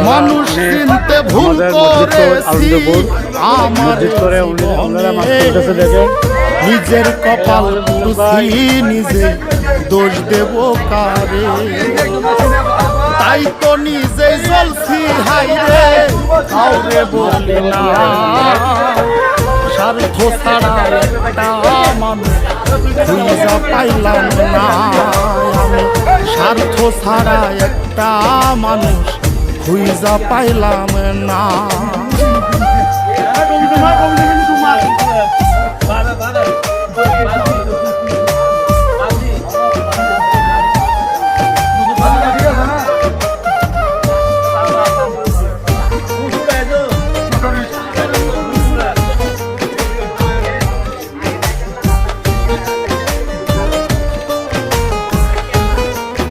মানুষ চিনতে ভুল করেছি আমার নিজের কপাল খুশি নিজে দোষ দেব কারে তাই তো নিজে জ্বলছি হাইরে কাউরে বলি না স্বার্থ ছাড়া একটা মানুষ খুঁজা পাইলাম না আমি স্বার্থ ছাড়া একটা মানুষ খুঁজা পাইলাম না।